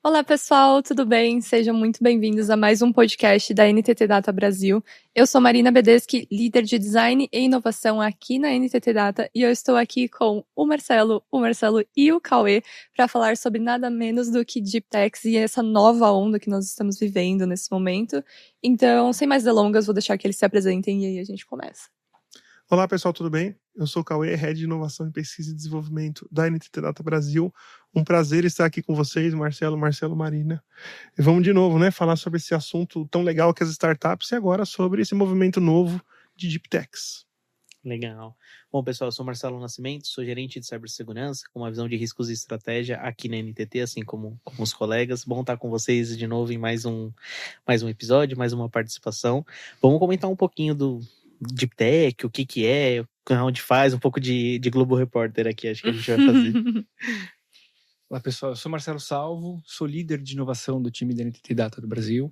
Olá pessoal, tudo bem? Sejam muito bem-vindos a mais um podcast da NTT Data Brasil. Eu sou Marina Bedeschi, líder de design e inovação aqui na NTT Data, e eu estou aqui com o Marcelo e o Cauê para falar sobre nada menos do que Deep Techs e essa nova onda que nós estamos vivendo nesse momento. Então, sem mais delongas, vou deixar que eles se apresentem e aí a gente começa. Olá pessoal, tudo bem? Eu sou o Cauê, Head de Inovação em Pesquisa e Desenvolvimento da NTT Data Brasil. Um prazer estar aqui com vocês, Marcelo, Marina. E vamos de novo, falar sobre esse assunto tão legal que as startups e agora sobre esse movimento novo de Deep Techs. Legal. Bom, pessoal, eu sou Marcelo Nascimento, sou gerente de cibersegurança com uma visão de riscos e estratégia aqui na NTT, assim como os colegas. Bom estar com vocês de novo em mais um episódio, mais uma participação. Vamos comentar um pouquinho do Deep Tech, o que é, onde faz, um pouco de Globo Repórter aqui, acho que a gente vai fazer. Olá pessoal, eu sou Marcelo Salvo, sou líder de inovação do time da NTT Data do Brasil.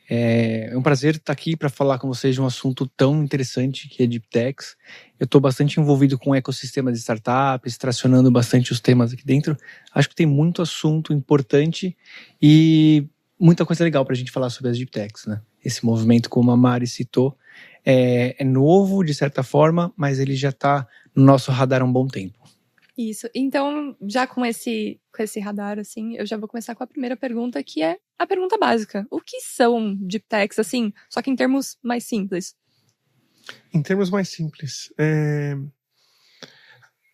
É um prazer estar aqui para falar com vocês de um assunto tão interessante que é Deep Techs. Eu estou bastante envolvido com o ecossistema de startups, tracionando bastante os temas aqui dentro. Acho que tem muito assunto importante e muita coisa legal para a gente falar sobre as Deep Techs, né? Esse movimento, como a Mari citou, é novo de certa forma, mas ele já está no nosso radar há um bom tempo. Isso. Então, já com esse radar, assim, eu já vou começar com a primeira pergunta, que é a pergunta básica. O que são Deep Techs, assim, só que em termos mais simples? Em termos mais simples,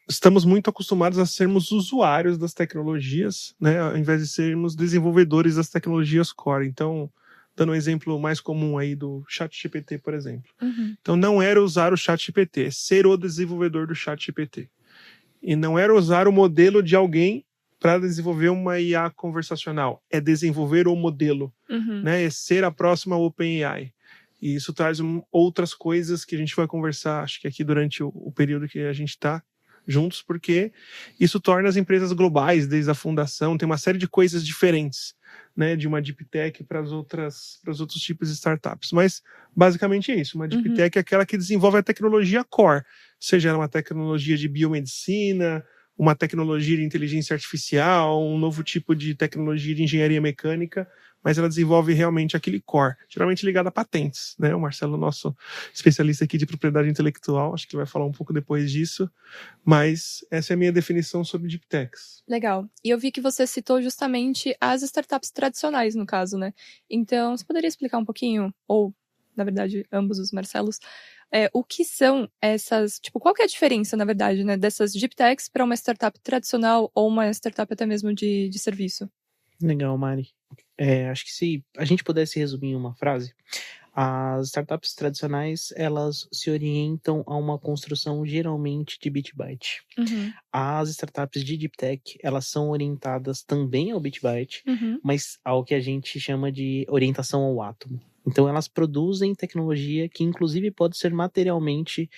estamos muito acostumados a sermos usuários das tecnologias, né, ao invés de sermos desenvolvedores das tecnologias core. Então, dando um exemplo mais comum aí do ChatGPT, por exemplo. Uhum. Então, não era usar o ChatGPT, é ser o desenvolvedor do ChatGPT. E não era usar o modelo de alguém para desenvolver uma IA conversacional. É desenvolver o modelo. Uhum. Né? É ser a próxima OpenAI. E isso traz outras coisas que a gente vai conversar, acho que aqui durante o período que a gente está juntos, porque isso torna as empresas globais, desde a fundação, tem uma série de coisas diferentes, né, de uma Deep Tech para os outros tipos de startups. Mas, basicamente é isso. Uma Deep Tech é aquela que desenvolve a tecnologia core, seja ela uma tecnologia de biomedicina, uma tecnologia de inteligência artificial, um novo tipo de tecnologia de engenharia mecânica, mas ela desenvolve realmente aquele core, geralmente ligado a patentes, né? O Marcelo, nosso especialista aqui de propriedade intelectual, acho que vai falar um pouco depois disso, mas essa é a minha definição sobre Deep Techs. Legal. E eu vi que você citou justamente as startups tradicionais, no caso, né? Então, você poderia explicar um pouquinho, ou, na verdade, ambos os Marcelos, o que são essas, qual que é a diferença, na verdade, né, dessas Deep Techs para uma startup tradicional ou uma startup até mesmo de serviço? Legal, Mari. Acho que se a gente pudesse resumir em uma frase, as startups tradicionais, elas se orientam a uma construção geralmente de bit byte. Uhum. As startups de Deep Tech, elas são orientadas também ao bit byte, Uhum. mas ao que a gente chama de orientação ao átomo. Então, elas produzem tecnologia que, inclusive, pode ser materialmente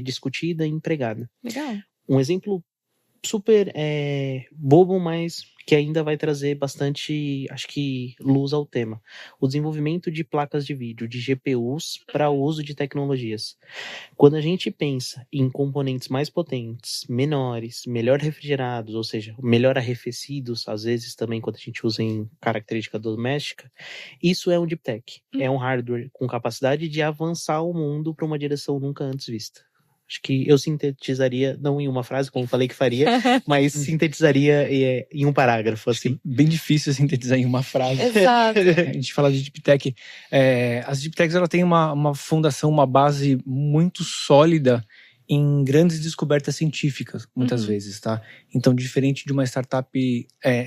discutida e empregada. Legal. Um exemplo super bobo, mas que ainda vai trazer bastante, acho que, luz ao tema. O desenvolvimento de placas de vídeo, de GPUs, para o uso de tecnologias. Quando a gente pensa em componentes mais potentes, menores, melhor refrigerados, ou seja, melhor arrefecidos, às vezes também quando a gente usa em característica doméstica, isso é um Deep Tech. É um hardware com capacidade de avançar o mundo para uma direção nunca antes vista. Acho que eu sintetizaria, não em uma frase, como falei que faria, mas sintetizaria em um parágrafo, assim. Bem difícil sintetizar em uma frase. Exato. A gente fala de Deep Tech. As Deep Techs, ela tem uma fundação, uma base muito sólida em grandes descobertas científicas, muitas vezes, tá? Então, diferente de uma startup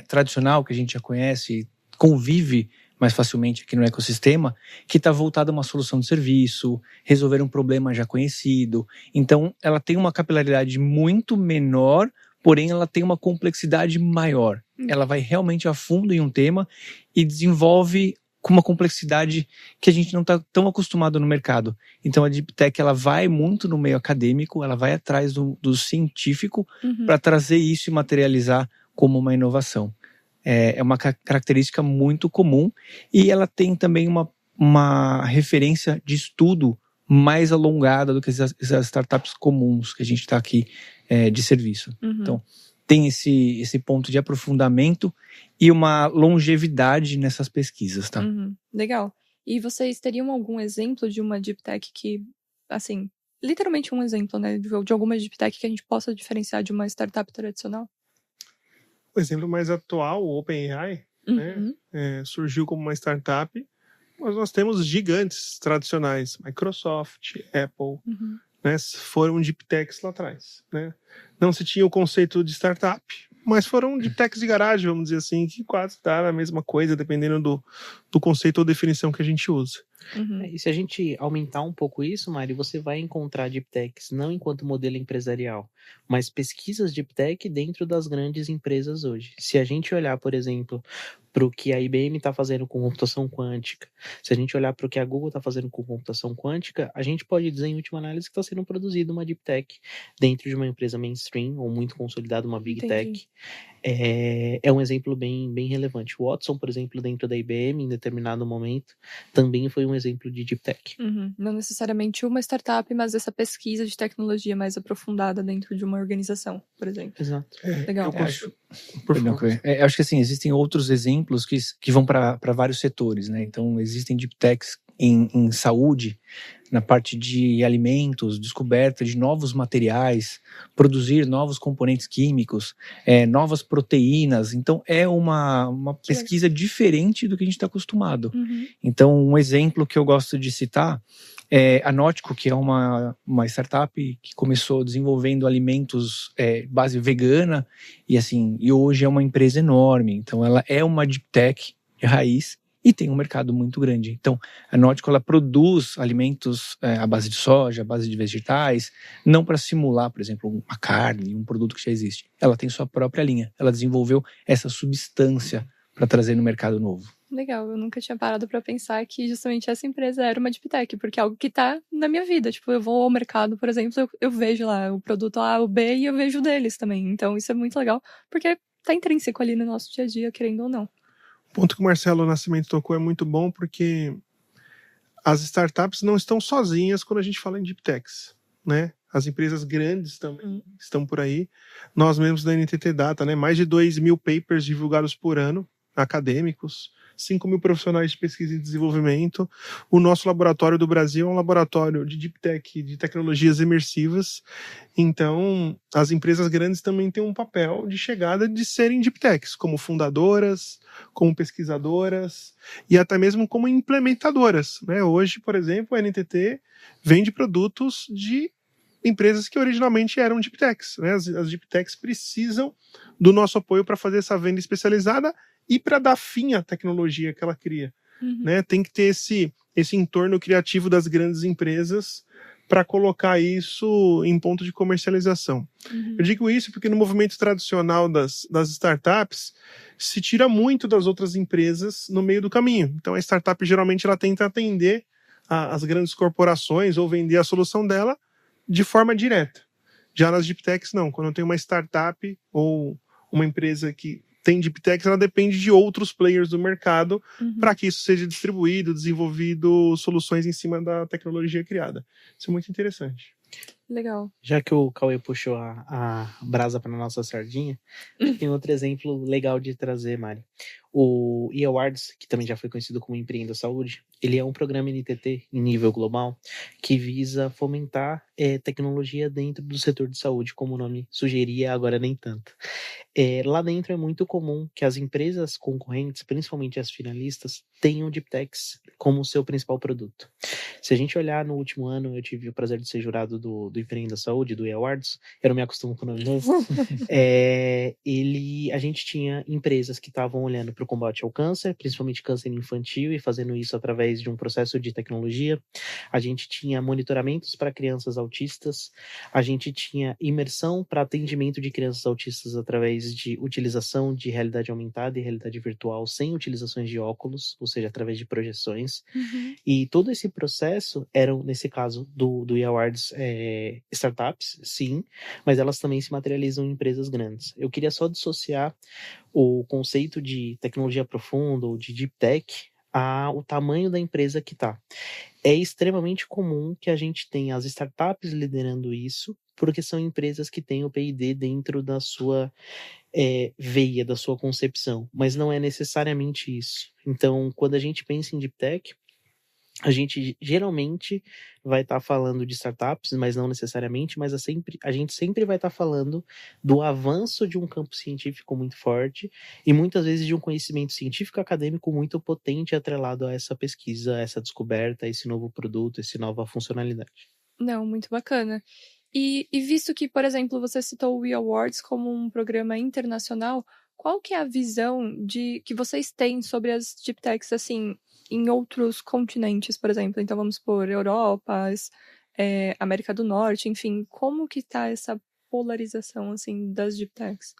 tradicional, que a gente já conhece, convive mais facilmente aqui no ecossistema, que está voltada a uma solução de serviço, resolver um problema já conhecido. Então, ela tem uma capilaridade muito menor, porém ela tem uma complexidade maior. Ela vai realmente a fundo em um tema e desenvolve com uma complexidade que a gente não está tão acostumado no mercado. Então, a Deep Tech, ela vai muito no meio acadêmico, ela vai atrás do científico para trazer isso e materializar como uma inovação. É uma característica muito comum e ela tem também uma referência de estudo mais alongada do que as startups comuns que a gente está aqui de serviço. Então, tem esse ponto de aprofundamento e uma longevidade nessas pesquisas, tá? Legal. E vocês teriam algum exemplo de uma Deep Tech que, assim, literalmente um exemplo, né, de alguma Deep Tech que a gente possa diferenciar de uma startup tradicional? O exemplo mais atual, o OpenAI, né, surgiu como uma startup, mas nós temos gigantes tradicionais, Microsoft, Apple, né, foram Deep Techs lá atrás, né? Não se tinha o conceito de startup, mas foram Deep Techs de garagem, vamos dizer assim, que quase dá a mesma coisa, dependendo do conceito ou definição que a gente usa. E se a gente aumentar um pouco isso, Mari, você vai encontrar Deep Techs não enquanto modelo empresarial, mas pesquisas Deep Tech dentro das grandes empresas hoje. Se a gente olhar, por exemplo, para o que a IBM está fazendo com computação quântica, se a gente olhar para o que a Google está fazendo com computação quântica, a gente pode dizer, em última análise, que está sendo produzida uma Deep Tech dentro de uma empresa mainstream ou muito consolidada, uma Big Tech. É um exemplo bem relevante. O Watson, por exemplo, dentro da IBM, em determinado momento, também foi um exemplo de Deep Tech. Não necessariamente uma startup, mas essa pesquisa de tecnologia mais aprofundada dentro de uma organização, por exemplo. Exato. Legal. Eu acho que assim, existem outros exemplos que vão para vários setores, né? Então, existem Deep Techs em saúde, na parte de alimentos, descoberta de novos materiais, produzir novos componentes químicos, novas proteínas. Então, é uma pesquisa diferente do que a gente está acostumado. Então, um exemplo que eu gosto de citar é a Nótico, que é uma startup que começou desenvolvendo alimentos base vegana e hoje é uma empresa enorme. Então, ela é uma Deep Tech de raiz e tem um mercado muito grande. Então, a Nótico, ela produz alimentos à base de soja, à base de vegetais, não para simular, por exemplo, uma carne, um produto que já existe. Ela tem sua própria linha. Ela desenvolveu essa substância para trazer no mercado novo. Legal, eu nunca tinha parado para pensar que justamente essa empresa era uma Deep Tech, porque é algo que tá na minha vida. Tipo, eu vou ao mercado, por exemplo, eu vejo lá o produto A, o B e eu vejo deles também. Então, isso é muito legal, porque tá intrínseco ali no nosso dia a dia, querendo ou não. O ponto que o Marcelo Nascimento tocou é muito bom, porque as startups não estão sozinhas quando a gente fala em Deep Techs, né? As empresas grandes também estão por aí. Nós mesmos da NTT Data, né? Mais de 2.000 papers divulgados por ano, acadêmicos, 5.000 profissionais de pesquisa e desenvolvimento. O nosso laboratório do Brasil é um laboratório de Deep Tech, de tecnologias imersivas. Então, as empresas grandes também têm um papel de chegada de serem Deep Techs, como fundadoras, como pesquisadoras e até mesmo como implementadoras, né? Hoje, por exemplo, a NTT vende produtos de empresas que originalmente eram Deep Techs, né? As Deep Techs precisam do nosso apoio para fazer essa venda especializada e para dar fim à tecnologia que ela cria, né? Tem que ter esse entorno criativo das grandes empresas para colocar isso em ponto de comercialização. Eu digo isso porque no movimento tradicional das startups se tira muito das outras empresas no meio do caminho. Então a startup geralmente ela tenta atender as grandes corporações ou vender a solução dela de forma direta. Já nas Deep Techs não. Quando eu tenho uma startup ou uma empresa que tem Deep Techs, ela depende de outros players do mercado para que isso seja distribuído, desenvolvido soluções em cima da tecnologia criada. Isso é muito interessante. Legal. Já que o Cauê puxou a brasa para nossa sardinha, tem outro exemplo legal de trazer, Mari. O eAwards, que também já foi conhecido como Empreenda Saúde, ele é um programa NTT em nível global que visa fomentar tecnologia dentro do setor de saúde, como o nome sugeria, agora nem tanto. Lá dentro é muito comum que as empresas concorrentes, principalmente as finalistas, tenham Deep Techs como seu principal produto. Se a gente olhar no último ano, eu tive o prazer de ser jurado do Empreenda Saúde, do eAwards, eu não me acostumo com o nome novo. A gente tinha empresas que estavam olhando para o combate ao câncer, principalmente câncer infantil, e fazendo isso através de um processo de tecnologia. A gente tinha monitoramentos para crianças autistas, a gente tinha imersão para atendimento de crianças autistas através de utilização de realidade aumentada e realidade virtual sem utilizações de óculos, ou seja, através de projeções. E todo esse processo eram, nesse caso do eAwards, startups, sim, mas elas também se materializam em empresas grandes. Eu queria só dissociar o conceito de tecnologia profunda ou de Deep Tech ao tamanho da empresa que está. É extremamente comum que a gente tenha as startups liderando isso porque são empresas que têm o P&D dentro da sua veia, da sua concepção, mas não é necessariamente isso. Então, quando a gente pensa em Deep Tech, a gente geralmente vai estar falando de startups, mas não necessariamente, mas a gente sempre vai estar falando do avanço de um campo científico muito forte e muitas vezes de um conhecimento científico acadêmico muito potente atrelado a essa pesquisa, a essa descoberta, a esse novo produto, essa nova funcionalidade. Não, muito bacana. E visto que, por exemplo, você citou o We Awards como um programa internacional, qual que é a visão que vocês têm sobre as Deep Techs, assim, em outros continentes, por exemplo? Então, vamos por Europa, América do Norte, enfim, como que tá essa polarização, assim, das Deep Techs?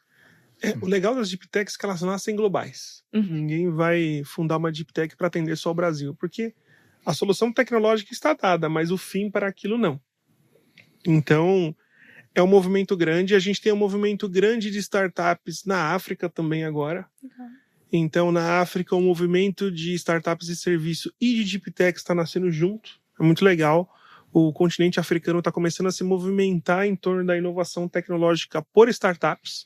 O legal das Deep Techs é que elas nascem globais. Ninguém vai fundar uma Deep Tech para atender só o Brasil, porque a solução tecnológica está dada, mas o fim para aquilo não. Então, é um movimento grande. A gente tem um movimento grande de startups na África também agora. Então, na África, o movimento de startups de serviço e de Deep Tech está nascendo junto. É muito legal. O continente africano está começando a se movimentar em torno da inovação tecnológica por startups,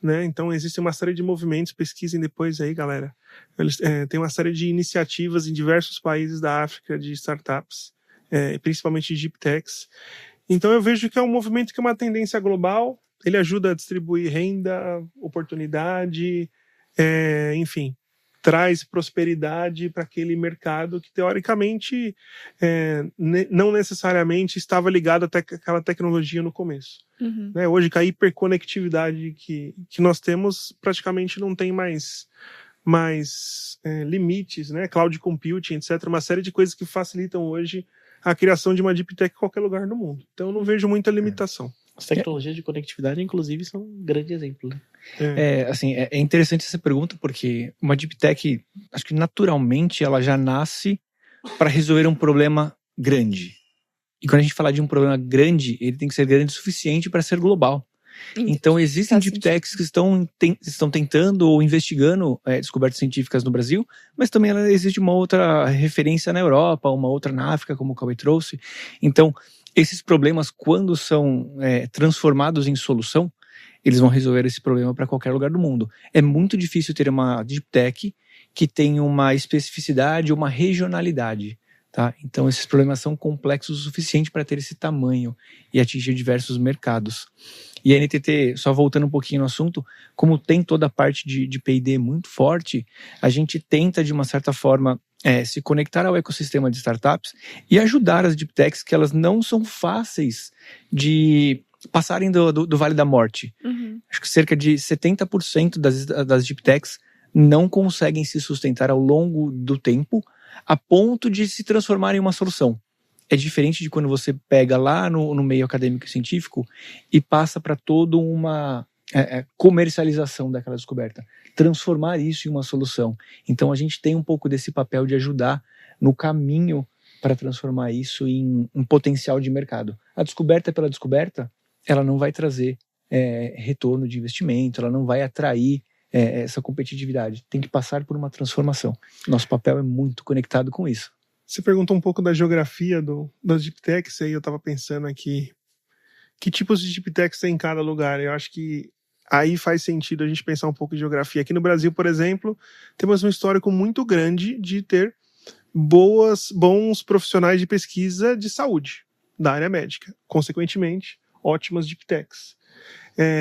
né? Então, existe uma série de movimentos. Pesquisem depois aí, galera. Tem uma série de iniciativas em diversos países da África de startups, principalmente de Deep Techs. Então eu vejo que é um movimento que é uma tendência global, ele ajuda a distribuir renda, oportunidade, enfim, traz prosperidade para aquele mercado que teoricamente não necessariamente estava ligado até aquela tecnologia no começo. Né? Hoje, com a hiperconectividade que nós temos, praticamente não tem mais limites, né? Cloud computing, etc. Uma série de coisas que facilitam hoje a criação de uma Deep Tech em qualquer lugar do mundo. Então eu não vejo muita limitação. As tecnologias de conectividade, inclusive, são um grande exemplo, né? É interessante essa pergunta, porque uma Deep Tech, acho que naturalmente ela já nasce para resolver um problema grande. E quando a gente fala de um problema grande, ele tem que ser grande o suficiente para ser global. Então existem Deep Techs que estão tentando ou investigando descobertas científicas no Brasil, mas também existe uma outra referência na Europa, uma outra na África, como o Cauê trouxe. Então, esses problemas, quando são transformados em solução, eles vão resolver esse problema para qualquer lugar do mundo. É muito difícil ter uma Deep Tech que tenha uma especificidade, uma regionalidade. Tá? Então esses problemas são complexos o suficiente para ter esse tamanho e atingir diversos mercados. E a NTT, só voltando um pouquinho no assunto, como tem toda a parte de P&D muito forte, a gente tenta de uma certa forma se conectar ao ecossistema de startups e ajudar as Deep Techs, que elas não são fáceis de passarem do Vale da Morte. Acho que cerca de 70% das Deep Techs não conseguem se sustentar ao longo do tempo a ponto de se transformar em uma solução. É diferente de quando você pega lá no meio acadêmico e científico e passa para toda uma comercialização daquela descoberta. Transformar isso em uma solução. Então a gente tem um pouco desse papel de ajudar no caminho para transformar isso em um potencial de mercado. A descoberta pela descoberta, ela não vai trazer retorno de investimento, ela não vai atrair essa competitividade. Tem que passar por uma transformação. Nosso papel é muito conectado com isso. Você perguntou um pouco da geografia das Deep Techs, aí eu estava pensando aqui, que tipos de Deep Techs tem em cada lugar? Eu acho que aí faz sentido a gente pensar um pouco de geografia. Aqui no Brasil, por exemplo, temos um histórico muito grande de ter bons profissionais de pesquisa de saúde, da área médica. Consequentemente, ótimas Deep Techs.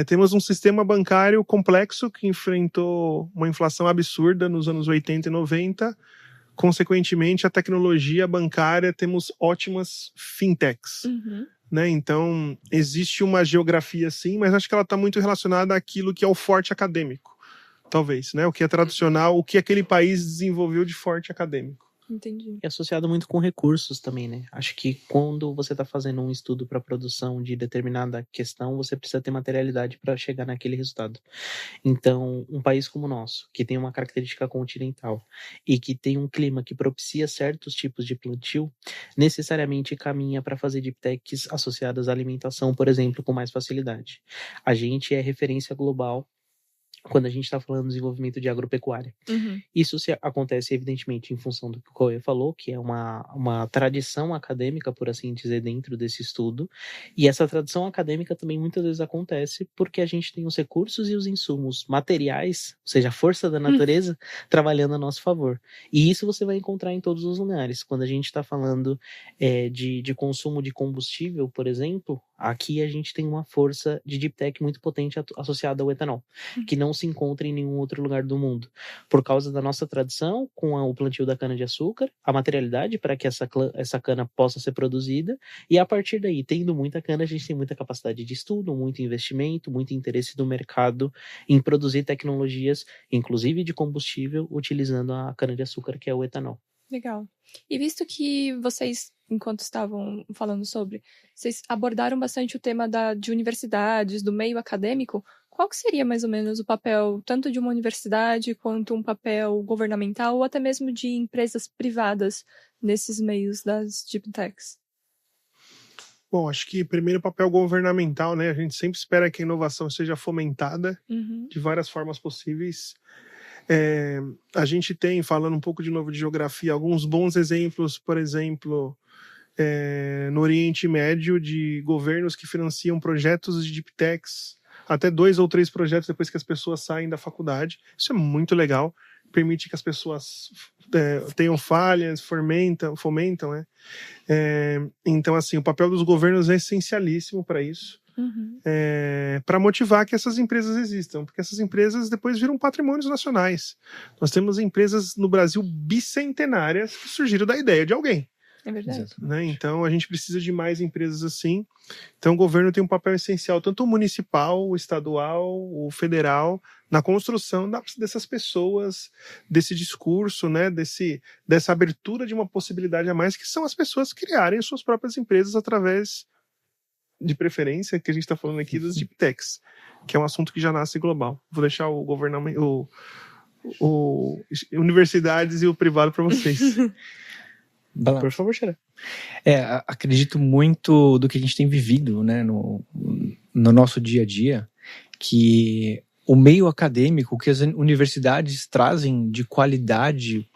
Temos um sistema bancário complexo que enfrentou uma inflação absurda nos anos 80 e 90. Consequentemente, a tecnologia bancária, temos ótimas fintechs. Né? Então, existe uma geografia sim, mas acho que ela está muito relacionada àquilo que é o forte acadêmico, talvez, né? O que é tradicional, o que aquele país desenvolveu de forte acadêmico. Entendi. E associado muito com recursos também, né? Acho que quando você está fazendo um estudo para produção de determinada questão, você precisa ter materialidade para chegar naquele resultado. Então, um país como o nosso, que tem uma característica continental e que tem um clima que propicia certos tipos de plantio, necessariamente caminha para fazer deep techs associadas à alimentação, por exemplo, com mais facilidade. A gente é referência global quando a gente está falando do desenvolvimento de agropecuária. Uhum. Isso acontece, evidentemente, em função do que o Cauê falou, que é uma tradição acadêmica, por assim dizer, dentro desse estudo. E essa tradição acadêmica também muitas vezes acontece porque a gente tem os recursos e os insumos materiais, ou seja, a força da natureza, trabalhando a nosso favor. E isso você vai encontrar em todos os lugares. Quando a gente está falando de consumo de combustível, por exemplo, aqui a gente tem uma força de deep tech muito potente associada ao etanol, que não se encontra em nenhum outro lugar do mundo. Por causa da nossa tradição com o plantio da cana-de-açúcar, a materialidade para que essa cana possa ser produzida, e a partir daí, tendo muita cana, a gente tem muita capacidade de estudo, muito investimento, muito interesse do mercado em produzir tecnologias, inclusive de combustível, utilizando a cana-de-açúcar, que é o etanol. Legal. E visto que vocês, enquanto estavam falando sobre, vocês abordaram bastante o tema de universidades, do meio acadêmico, qual que seria mais ou menos o papel tanto de uma universidade quanto um papel governamental ou até mesmo de empresas privadas nesses meios das deep techs? Bom, acho que primeiro o papel governamental, né? A gente sempre espera que a inovação seja fomentada de várias formas possíveis. A gente tem, falando um pouco de novo de geografia, alguns bons exemplos, por exemplo, no Oriente Médio, de governos que financiam projetos de deep techs, até 2 ou 3 projetos depois que as pessoas saem da faculdade. Isso é muito legal, permite que as pessoas tenham falhas, fomentam, né? Então, assim, o papel dos governos é essencialíssimo para isso. Para motivar que essas empresas existam, porque essas empresas depois viram patrimônios nacionais. Nós temos empresas no Brasil bicentenárias que surgiram da ideia de alguém. É verdade. Né? Então a gente precisa de mais empresas assim. Então o governo tem um papel essencial, tanto o municipal, o estadual, o federal, na construção dessas pessoas, desse discurso, né? Dessa abertura de uma possibilidade a mais, que são as pessoas criarem suas próprias empresas através, de preferência, que a gente está falando aqui das deep techs, que é um assunto que já nasce global. Vou deixar o governamento, universidades e o privado para vocês. Por favor, Xará. Acredito muito do que a gente tem vivido, né, no nosso dia a dia, que o meio acadêmico, que as universidades trazem de qualidade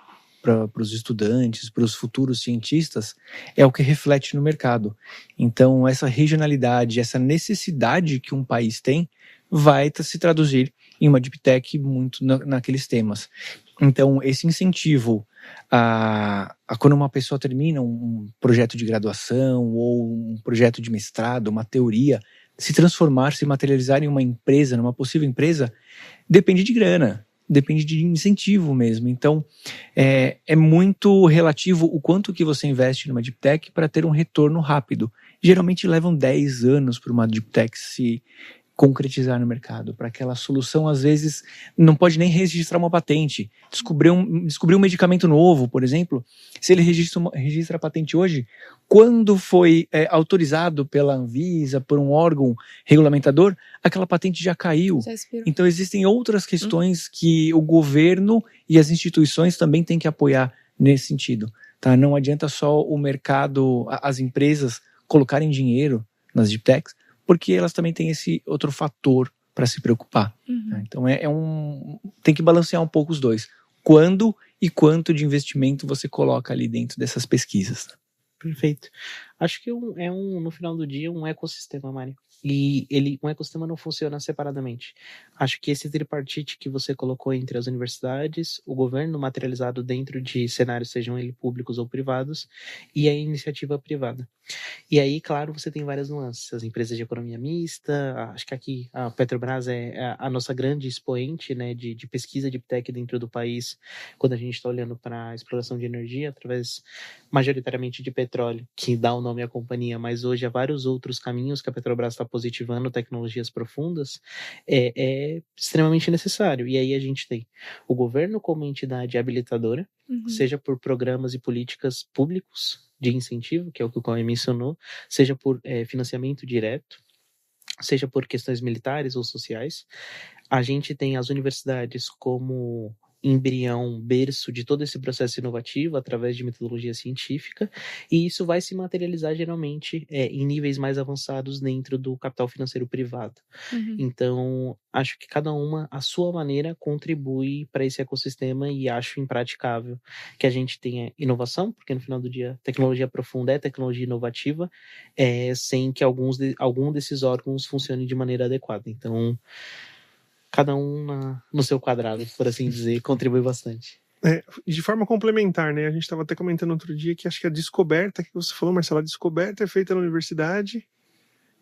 para os estudantes, para os futuros cientistas, é o que reflete no mercado. Então, essa regionalidade, essa necessidade que um país tem, vai se traduzir em uma deep tech muito naqueles temas. Então, esse incentivo a quando uma pessoa termina um projeto de graduação ou um projeto de mestrado, uma teoria, se transformar, se materializar em uma empresa, numa possível empresa, depende de grana, depende de incentivo mesmo. Então, é muito relativo o quanto que você investe numa deep tech para ter um retorno rápido. Geralmente levam 10 anos para uma deep tech se concretizar no mercado, para aquela solução, às vezes, não pode nem registrar uma patente. Descobrir um medicamento novo, por exemplo, se ele registra a patente hoje, quando foi autorizado pela Anvisa, por um órgão regulamentador, aquela patente já caiu. Então, existem outras questões que o governo e as instituições também têm que apoiar nesse sentido. Tá? Não adianta só o mercado, as empresas colocarem dinheiro nas deep techs, porque elas também têm esse outro fator para se preocupar. Né? Então tem que balancear um pouco os dois. Quando e quanto de investimento você coloca ali dentro dessas pesquisas. Perfeito. Acho que no final do dia, um ecossistema, Mari. E um ecossistema não funciona separadamente. Acho que esse tripartite que você colocou entre as universidades, o governo materializado dentro de cenários, sejam eles públicos ou privados, e a iniciativa privada. E aí, claro, você tem várias nuances. As empresas de economia mista, acho que aqui a Petrobras é a nossa grande expoente, né, de pesquisa de tech dentro do país, quando a gente está olhando para a exploração de energia, através majoritariamente de petróleo, que dá o nome à companhia, mas hoje há vários outros caminhos que a Petrobras está positivando, tecnologias profundas, é extremamente necessário. E aí a gente tem o governo como entidade habilitadora, seja por programas e políticas públicos de incentivo, que é o que o Cauê mencionou, seja por financiamento direto, seja por questões militares ou sociais. A gente tem as universidades como embrião, berço de todo esse processo inovativo através de metodologia científica, e isso vai se materializar geralmente em níveis mais avançados dentro do capital financeiro privado. Então, acho que cada uma, à sua maneira, contribui para esse ecossistema e acho impraticável que a gente tenha inovação, porque no final do dia, tecnologia profunda é tecnologia inovativa, sem que algum desses órgãos funcione de maneira adequada. Então, cada um no seu quadrado, por assim dizer, contribui bastante. De forma complementar, né? A gente estava até comentando outro dia que acho que a descoberta que você falou, Marcelo, a descoberta é feita na universidade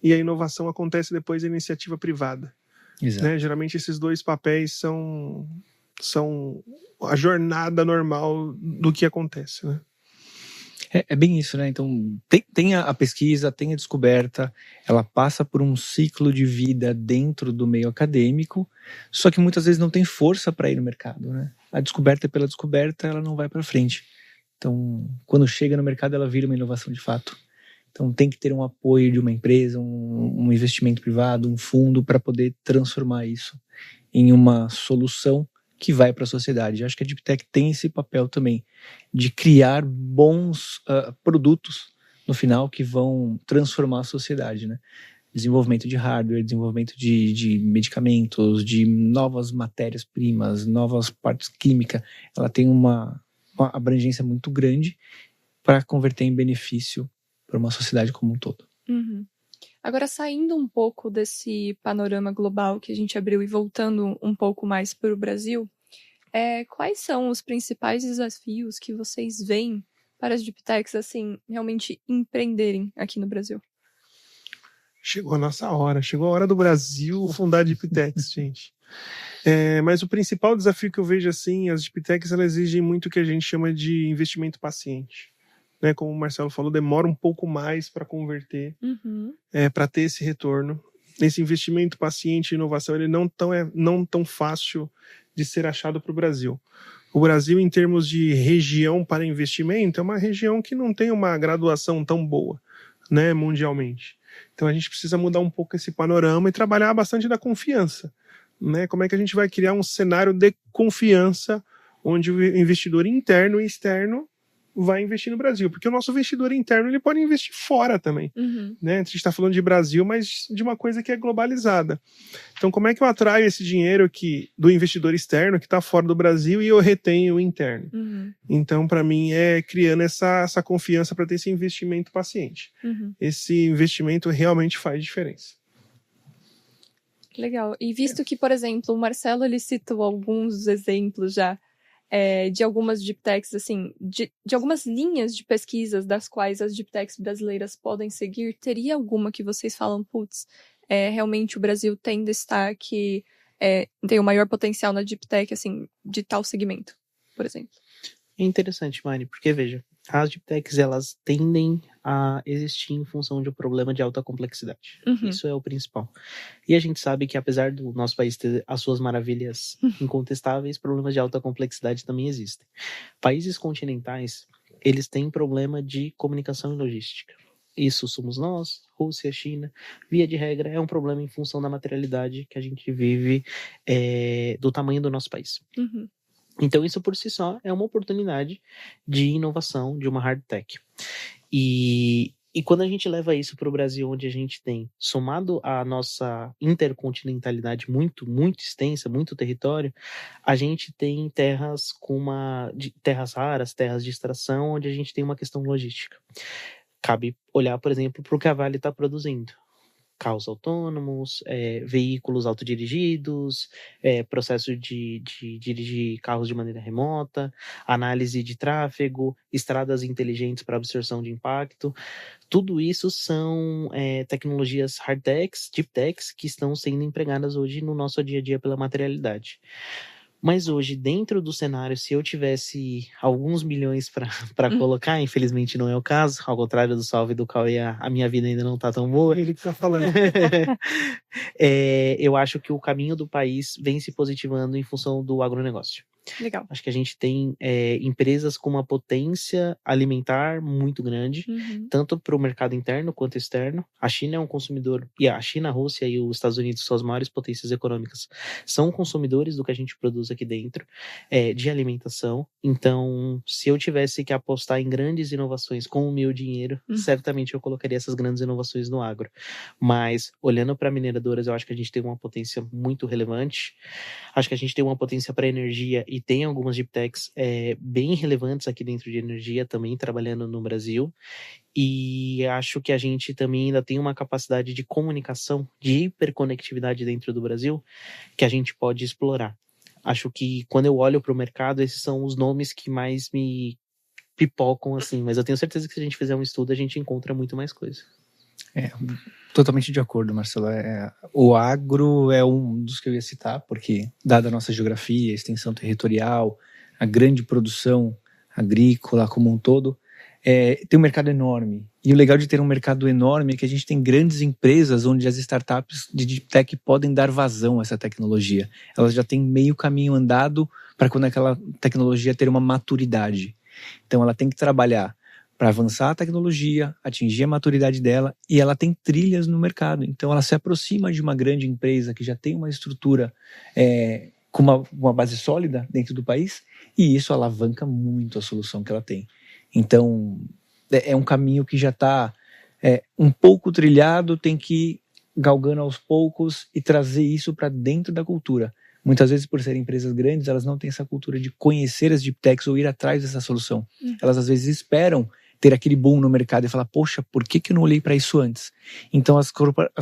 e a inovação acontece depois da iniciativa privada. Exato. Né? Geralmente esses dois papéis são a jornada normal do que acontece, né? É bem isso, né? Então, tem a pesquisa, tem a descoberta, ela passa por um ciclo de vida dentro do meio acadêmico, só que muitas vezes não tem força para ir no mercado, né? A descoberta pela descoberta, ela não vai para frente. Então, quando chega no mercado, ela vira uma inovação de fato. Então, tem que ter um apoio de uma empresa, um investimento privado, um fundo, para poder transformar isso em uma solução que vai para a sociedade. Eu acho que a Deep Tech tem esse papel também de criar bons produtos no final que vão transformar a sociedade, né? Desenvolvimento de hardware, desenvolvimento de medicamentos, de novas matérias-primas, novas partes químicas. Ela tem uma abrangência muito grande para converter em benefício para uma sociedade como um todo. Agora, saindo um pouco desse panorama global que a gente abriu e voltando um pouco mais para o Brasil, quais são os principais desafios que vocês veem para as Deep Techs, assim, realmente empreenderem aqui no Brasil? Chegou a nossa hora, chegou a hora do Brasil fundar Deep Techs, gente. Mas o principal desafio que eu vejo, assim, as Deep Techs, elas exigem muito o que a gente chama de investimento paciente. Né, como o Marcelo falou, demora um pouco mais para converter, para ter esse retorno. Esse investimento paciente e inovação, ele não tão fácil de ser achado para o Brasil. O Brasil, em termos de região para investimento, é uma região que não tem uma graduação tão boa, né, mundialmente. Então a gente precisa mudar um pouco esse panorama e trabalhar bastante da confiança. Né? Como é que a gente vai criar um cenário de confiança onde o investidor interno e externo vai investir no Brasil, porque o nosso investidor interno ele pode investir fora também, né? A gente está falando de Brasil, mas de uma coisa que é globalizada. Então, como é que eu atraio esse dinheiro do investidor externo que está fora do Brasil e eu retenho o interno? Então, para mim, é criando essa confiança para ter esse investimento paciente. Esse investimento realmente faz diferença. Legal. E visto que, por exemplo, o Marcelo ele citou alguns exemplos já de algumas Deep Techs, assim, de algumas linhas de pesquisas das quais as Deep Techs brasileiras podem seguir, teria alguma que vocês falam, putz, realmente o Brasil tem destaque, tem o maior potencial na Deep Tech, assim, de tal segmento, por exemplo? É interessante, Mari, porque veja, as Deep Techs, elas tendem a existir em função de um problema de alta complexidade. Isso é o principal. E a gente sabe que, apesar do nosso país ter as suas maravilhas incontestáveis, problemas de alta complexidade também existem. Países continentais, eles têm problema de comunicação e logística. Isso somos nós, Rússia, China. Via de regra, é um problema em função da materialidade que a gente vive, do tamanho do nosso país. Então, isso por si só é uma oportunidade de inovação de uma hard tech. E quando a gente leva isso para o Brasil, onde a gente tem, somado a nossa intercontinentalidade muito, muito extensa, muito território, a gente tem terras terras raras, terras de extração, onde a gente tem uma questão logística. Cabe olhar, por exemplo, para o que a Vale está produzindo. Carros autônomos, veículos autodirigidos, processo de dirigir carros de maneira remota, análise de tráfego, estradas inteligentes para absorção de impacto. Tudo isso são tecnologias hard techs, deep techs, que estão sendo empregadas hoje no nosso dia a dia pela materialidade. Mas hoje, dentro do cenário, se eu tivesse alguns milhões para colocar, infelizmente não é o caso, ao contrário do Salve do Cauê, a minha vida ainda não está tão boa. Ele que está falando. Eu acho que o caminho do país vem se positivando em função do agronegócio. Legal. Acho que a gente tem empresas com uma potência alimentar muito grande, tanto para o mercado interno quanto externo. A China é um consumidor, e a China, a Rússia e os Estados Unidos, que são as maiores potências econômicas, são consumidores do que a gente produz aqui dentro, de alimentação. Então, se eu tivesse que apostar em grandes inovações com o meu dinheiro, certamente eu colocaria essas grandes inovações no agro. Mas, olhando para mineradoras, eu acho que a gente tem uma potência muito relevante. Acho que a gente tem uma potência para energia e tem algumas deep techs bem relevantes aqui dentro de energia, também trabalhando no Brasil. E acho que a gente também ainda tem uma capacidade de comunicação, de hiperconectividade dentro do Brasil, que a gente pode explorar. Acho que quando eu olho para o mercado, esses são os nomes que mais me pipocam, assim. Mas eu tenho certeza que se a gente fizer um estudo, a gente encontra muito mais coisa. Totalmente de acordo, Marcelo. O agro é um dos que eu ia citar, porque, dada a nossa geografia, a extensão territorial, a grande produção agrícola como um todo, tem um mercado enorme. E o legal de ter um mercado enorme é que a gente tem grandes empresas onde as startups de deep tech podem dar vazão a essa tecnologia. Elas já têm meio caminho andado para quando aquela tecnologia ter uma maturidade. Então ela tem que trabalhar para avançar a tecnologia, atingir a maturidade dela, e ela tem trilhas no mercado. Então ela se aproxima de uma grande empresa que já tem uma estrutura com uma base sólida dentro do país, e isso alavanca muito a solução que ela tem. Então é um caminho que já está um pouco trilhado, tem que ir galgando aos poucos e trazer isso para dentro da cultura. Muitas vezes, por serem empresas grandes, elas não têm essa cultura de conhecer as deep techs ou ir atrás dessa solução. Elas às vezes esperam ter aquele boom no mercado e falar, poxa, por que eu não olhei para isso antes? Então as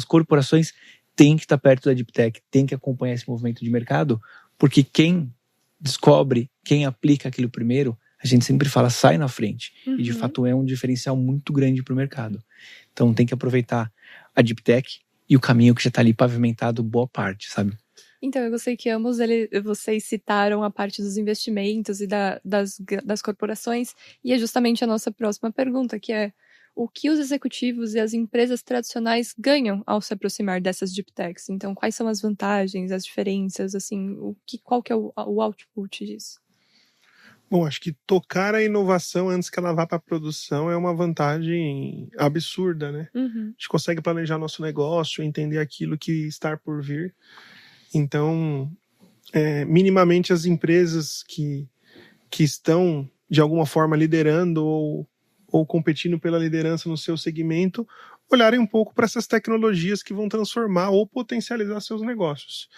corporações têm que estar perto da deep tech, têm que acompanhar esse movimento de mercado, porque quem descobre, quem aplica aquilo primeiro, a gente sempre fala, sai na frente. E de fato é um diferencial muito grande para o mercado. Então tem que aproveitar a deep tech e o caminho que já está ali pavimentado, boa parte, sabe? Então, eu gostei que ambos vocês citaram a parte dos investimentos e das corporações, e é justamente a nossa próxima pergunta, que é o que os executivos e as empresas tradicionais ganham ao se aproximar dessas deep techs? Então, quais são as vantagens, as diferenças, assim, qual que é o output disso? Bom, acho que tocar a inovação antes que ela vá para a produção é uma vantagem absurda, né? A gente consegue planejar nosso negócio, entender aquilo que está por vir. Então, minimamente as empresas que estão, de alguma forma, liderando ou competindo pela liderança no seu segmento, olharem um pouco para essas tecnologias que vão transformar ou potencializar seus negócios.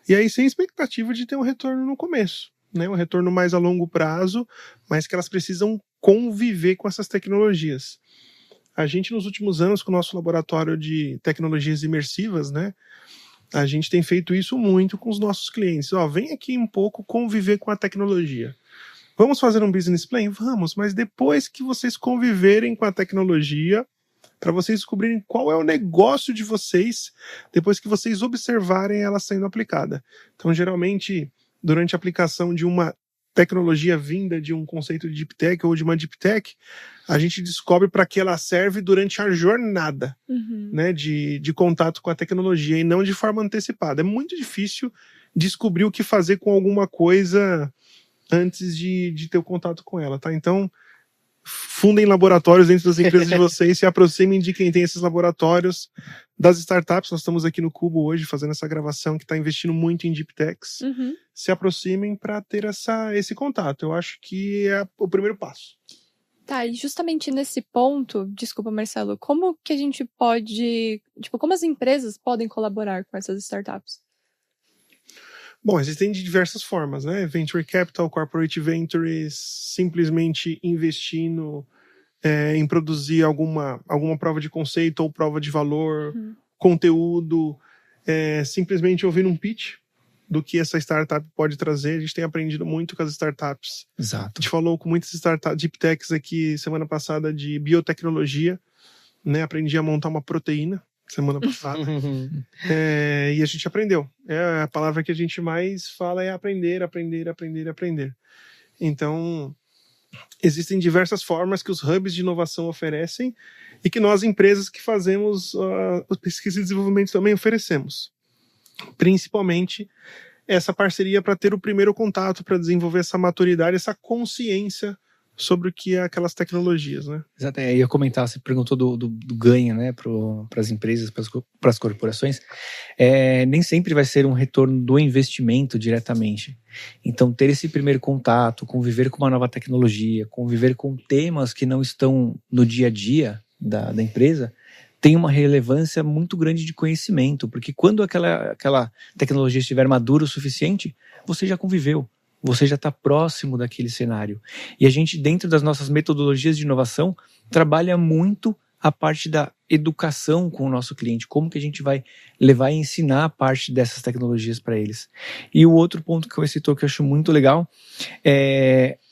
E aí, sem expectativa de ter um retorno no começo, né? Um retorno mais a longo prazo, mas que elas precisam conviver com essas tecnologias. A gente, nos últimos anos, com o nosso laboratório de tecnologias imersivas, né? A gente tem feito isso muito com os nossos clientes. Vem aqui um pouco conviver com a tecnologia. Vamos fazer um business plan? Vamos, mas depois que vocês conviverem com a tecnologia, para vocês descobrirem qual é o negócio de vocês, depois que vocês observarem ela sendo aplicada. Então, geralmente, durante a aplicação de uma tecnologia vinda de um conceito de deep tech ou de uma deep tech, a gente descobre para que ela serve durante a jornada, né, de contato com a tecnologia e não de forma antecipada. É muito difícil descobrir o que fazer com alguma coisa antes de ter o contato com ela, tá? Então, fundem laboratórios dentro das empresas de vocês, se aproximem de quem tem esses laboratórios, das startups. Nós estamos aqui no Cubo hoje fazendo essa gravação que está investindo muito em deep techs. Se aproximem para ter esse contato. Eu acho que é o primeiro passo. Tá, e justamente nesse ponto, desculpa, Marcelo, como que a gente pode, como as empresas podem colaborar com essas startups? Bom, existem de diversas formas, né? Venture Capital, Corporate Ventures, simplesmente investindo em produzir alguma prova de conceito ou prova de valor, conteúdo, simplesmente ouvindo um pitch do que essa startup pode trazer. A gente tem aprendido muito com as startups. Exato. A gente falou com muitas startups, deep techs aqui semana passada de biotecnologia, né? Aprendi a montar uma proteína semana passada. E a gente aprendeu. A palavra que a gente mais fala é aprender. Então, existem diversas formas que os hubs de inovação oferecem e que nós, empresas que fazemos pesquisa e desenvolvimento, também oferecemos. Principalmente essa parceria para ter o primeiro contato, para desenvolver essa maturidade, essa consciência sobre o que é aquelas tecnologias, né? Exato, eu ia comentar, você perguntou do ganho, né, para as empresas, para as corporações. Nem sempre vai ser um retorno do investimento diretamente. Então, ter esse primeiro contato, conviver com uma nova tecnologia, conviver com temas que não estão no dia a dia da empresa, tem uma relevância muito grande de conhecimento, porque quando aquela tecnologia estiver madura o suficiente, você já conviveu. Você já está próximo daquele cenário. E a gente, dentro das nossas metodologias de inovação, trabalha muito a parte da educação com o nosso cliente. Como que a gente vai levar e ensinar a parte dessas tecnologias para eles. E o outro ponto que eu citou que eu acho muito legal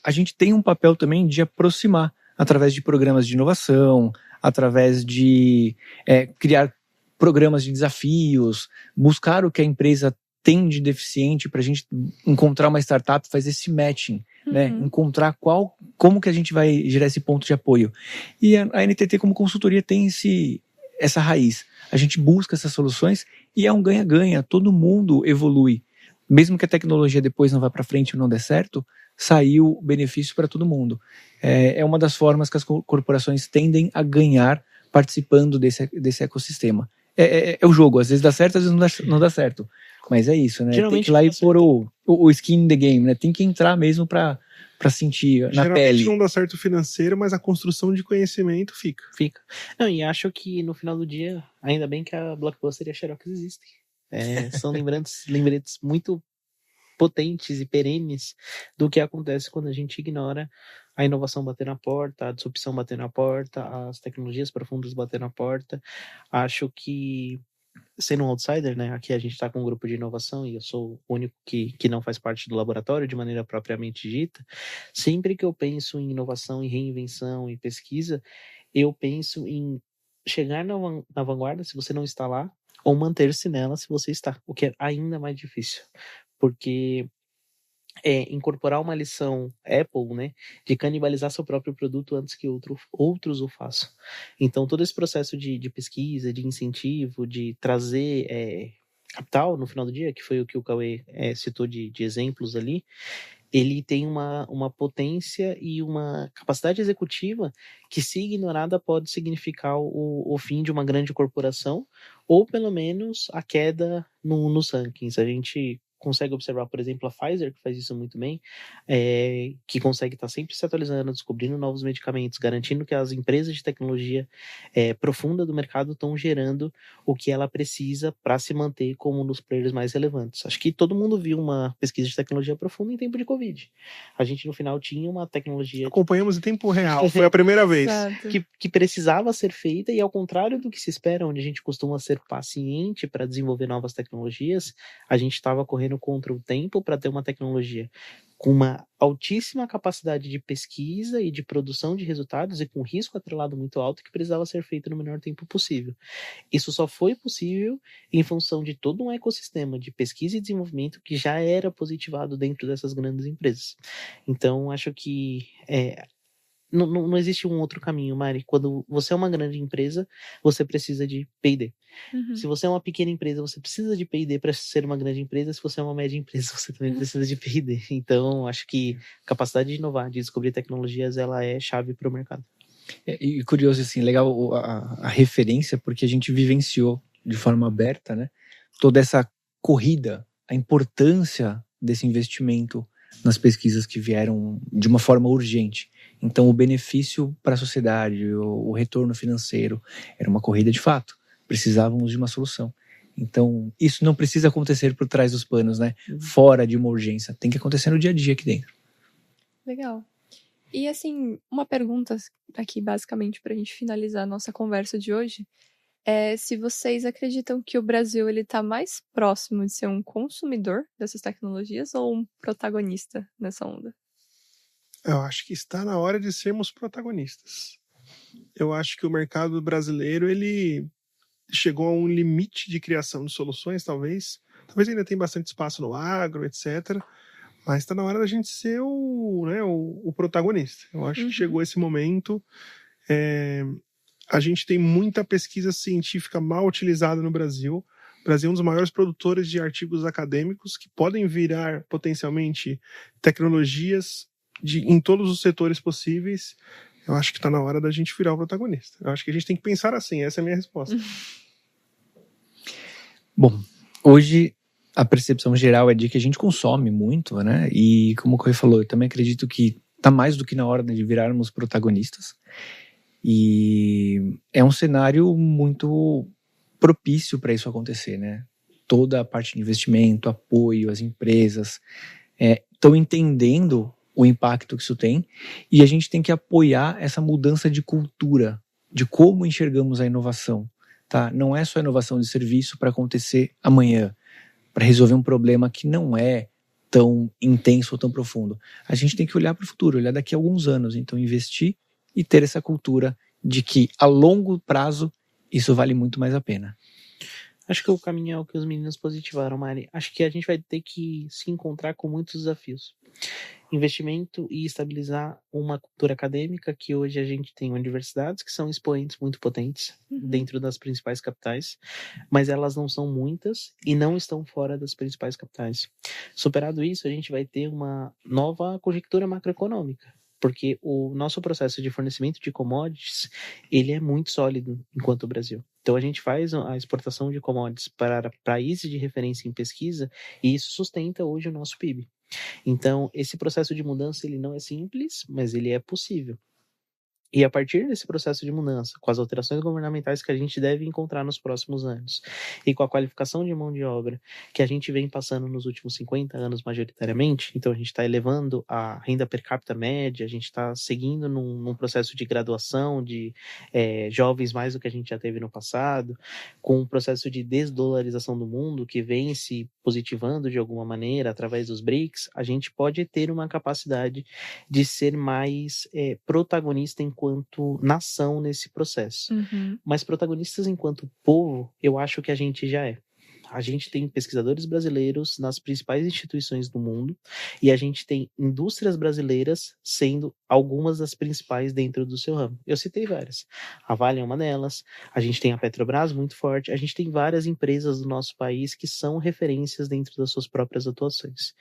a gente tem um papel também de aproximar através de programas de inovação, através de criar programas de desafios, buscar o que a empresa tem de deficiente para a gente encontrar uma startup, fazer esse matching, né? Encontrar como que a gente vai gerar esse ponto de apoio. E a NTT como consultoria tem essa raiz. A gente busca essas soluções e é um ganha-ganha, todo mundo evolui. Mesmo que a tecnologia depois não vá para frente ou não der certo, saiu benefício para todo mundo. É uma das formas que as corporações tendem a ganhar participando desse ecossistema. É o jogo, às vezes dá certo, às vezes não dá certo. Mas é isso, né? Geralmente tem que ir lá e pôr o skin in the game, né? Tem que entrar mesmo pra sentir na Geralmente pele. não dá certo financeiro, mas a construção de conhecimento fica. Não, e acho que no final do dia, ainda bem que a Blockbuster e a Xerox existem. São lembretes muito potentes e perenes do que acontece quando a gente ignora a inovação bater na porta, a disrupção bater na porta, as tecnologias profundas bater na porta. Acho que, sendo um outsider, né, aqui a gente está com um grupo de inovação e eu sou o único que não faz parte do laboratório de maneira propriamente dita. Sempre que eu penso em inovação, em reinvenção, em pesquisa, eu penso em chegar na vanguarda se você não está lá, ou manter-se nela se você está, o que é ainda mais difícil. Porque incorporar uma lição Apple, né, de canibalizar seu próprio produto antes que outros o façam. Então, todo esse processo de pesquisa, de incentivo, de trazer capital no final do dia, que foi o que o Cauê citou de exemplos ali, ele tem uma potência e uma capacidade executiva que, se ignorada, pode significar o fim de uma grande corporação ou, pelo menos, a queda nos rankings. A gente consegue observar, por exemplo, a Pfizer, que faz isso muito bem, que consegue estar sempre se atualizando, descobrindo novos medicamentos, garantindo que as empresas de tecnologia profunda do mercado estão gerando o que ela precisa para se manter como um dos players mais relevantes. Acho que todo mundo viu uma pesquisa de tecnologia profunda em tempo de Covid. A gente, no final, tinha uma tecnologia... Acompanhamos em tempo real, foi a primeira vez. que precisava ser feita, e ao contrário do que se espera, onde a gente costuma ser paciente para desenvolver novas tecnologias, a gente estava correndo contra o tempo para ter uma tecnologia com uma altíssima capacidade de pesquisa e de produção de resultados e com risco atrelado muito alto que precisava ser feito no menor tempo possível. Isso só foi possível em função de todo um ecossistema de pesquisa e desenvolvimento que já era positivado dentro dessas grandes empresas. Então, acho que não existe um outro caminho, Mari. Quando você é uma grande empresa, você precisa de P&D. Se você é uma pequena empresa, você precisa de P&D para ser uma grande empresa. Se você é uma média empresa, você também precisa de P&D. Então, acho que a capacidade de inovar, de descobrir tecnologias, ela é chave para o mercado. E curioso, assim, legal a referência, porque a gente vivenciou de forma aberta, né, toda essa corrida, a importância desse investimento nas pesquisas que vieram de uma forma urgente. Então, o benefício para a sociedade, o retorno financeiro, era uma corrida de fato. Precisávamos de uma solução. Então, isso não precisa acontecer por trás dos panos, né? Fora de uma urgência. Tem que acontecer no dia a dia aqui dentro. Legal. E, assim, uma pergunta aqui, basicamente, para a gente finalizar a nossa conversa de hoje, é se vocês acreditam que o Brasil está mais próximo de ser um consumidor dessas tecnologias ou um protagonista nessa onda? Eu acho que está na hora de sermos protagonistas. Eu acho que o mercado brasileiro, ele chegou a um limite de criação de soluções, talvez. Talvez ainda tenha bastante espaço no agro, etc. Mas está na hora da gente ser o protagonista. Eu acho que chegou esse momento. A gente tem muita pesquisa científica mal utilizada no Brasil, O Brasil é um dos maiores produtores de artigos acadêmicos que podem virar potencialmente tecnologias em todos os setores possíveis. Eu acho que está na hora da gente virar o protagonista. Eu acho que a gente tem que pensar assim, essa é a minha resposta. Bom, hoje a percepção geral é de que a gente consome muito, né? E como o Correia falou, eu também acredito que está mais do que na hora de virarmos protagonistas. E é um cenário muito propício para isso acontecer, né? Toda a parte de investimento, apoio, as empresas estão entendendo o impacto que isso tem, e a gente tem que apoiar essa mudança de cultura, de como enxergamos a inovação, tá? Não é só inovação de serviço para acontecer amanhã, para resolver um problema que não é tão intenso ou tão profundo. A gente tem que olhar para o futuro, olhar daqui a alguns anos, então investir e ter essa cultura de que a longo prazo isso vale muito mais a pena. Acho que o caminho é o que os meninos positivaram, Mari. Acho que a gente vai ter que se encontrar com muitos desafios. Investimento e estabilizar uma cultura acadêmica que hoje a gente tem universidades que são expoentes muito potentes dentro das principais capitais, mas elas não são muitas e não estão fora das principais capitais. Superado isso, a gente vai ter uma nova conjectura macroeconômica, porque o nosso processo de fornecimento de commodities, ele é muito sólido enquanto o Brasil. Então a gente faz a exportação de commodities para países de referência em pesquisa e isso sustenta hoje o nosso PIB. Então esse processo de mudança ele não é simples, mas ele é possível. E a partir desse processo de mudança, com as alterações governamentais que a gente deve encontrar nos próximos anos, e com a qualificação de mão de obra que a gente vem passando nos últimos 50 anos majoritariamente, então a gente está elevando a renda per capita média, a gente está seguindo num processo de graduação de jovens mais do que a gente já teve no passado, com um processo de desdolarização do mundo que vem se positivando de alguma maneira através dos BRICS, a gente pode ter uma capacidade de ser mais protagonista enquanto nação nesse processo. Mas protagonistas enquanto povo, eu acho que a gente já é. A gente tem pesquisadores brasileiros nas principais instituições do mundo e a gente tem indústrias brasileiras sendo algumas das principais dentro do seu ramo. Eu citei várias. A Vale é uma delas, a gente tem a Petrobras muito forte, a gente tem várias empresas do nosso país que são referências dentro das suas próprias atuações.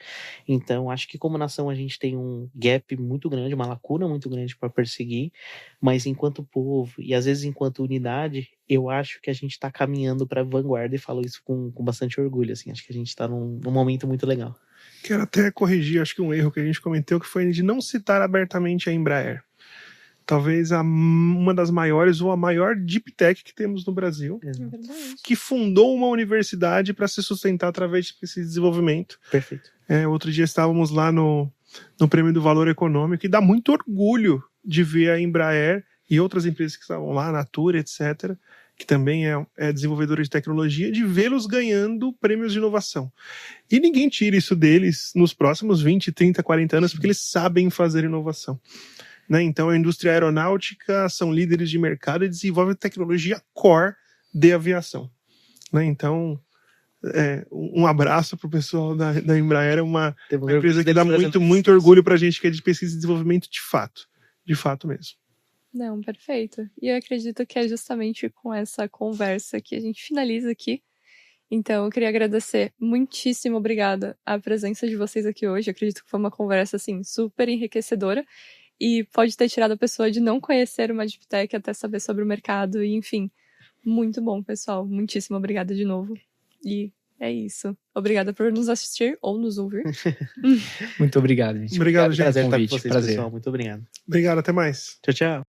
Então, acho que como nação a gente tem um gap muito grande, uma lacuna muito grande para perseguir, mas enquanto povo e às vezes enquanto unidade, eu acho que a gente está caminhando para a vanguarda e falo isso com bastante orgulho, assim. Acho que a gente está num momento muito legal. Quero até corrigir, acho que um erro que a gente cometeu, que foi de não citar abertamente a Embraer. Talvez uma das maiores ou a maior deep tech que temos no Brasil, que fundou uma universidade para se sustentar através desse desenvolvimento. Perfeito. Outro dia estávamos lá no Prêmio do Valor Econômico e dá muito orgulho de ver a Embraer e outras empresas que estavam lá, Natura, etc., que também é desenvolvedora de tecnologia, de vê-los ganhando prêmios de inovação. E ninguém tira isso deles nos próximos 20, 30, 40 anos, porque eles sabem fazer inovação. Né? Então, a indústria aeronáutica são líderes de mercado e desenvolvem tecnologia core de aviação. Né? Então, um abraço para o pessoal da Embraer, é uma empresa que dá muito orgulho para a gente, que é de pesquisa e desenvolvimento de fato mesmo. Não, perfeito. E eu acredito que é justamente com essa conversa que a gente finaliza aqui. Então, eu queria agradecer muitíssimo obrigada a presença de vocês aqui hoje. Eu acredito que foi uma conversa, assim, super enriquecedora. E pode ter tirado a pessoa de não conhecer uma Deep Tech até saber sobre o mercado. E, enfim, muito bom, pessoal. Muitíssimo obrigada de novo. E é isso. Obrigada por nos assistir ou nos ouvir. Muito obrigado, gente. Obrigado, gente. Prazer estar com Convite, vocês, prazer. pessoal. Muito obrigado. Obrigado, até mais. Tchau, tchau.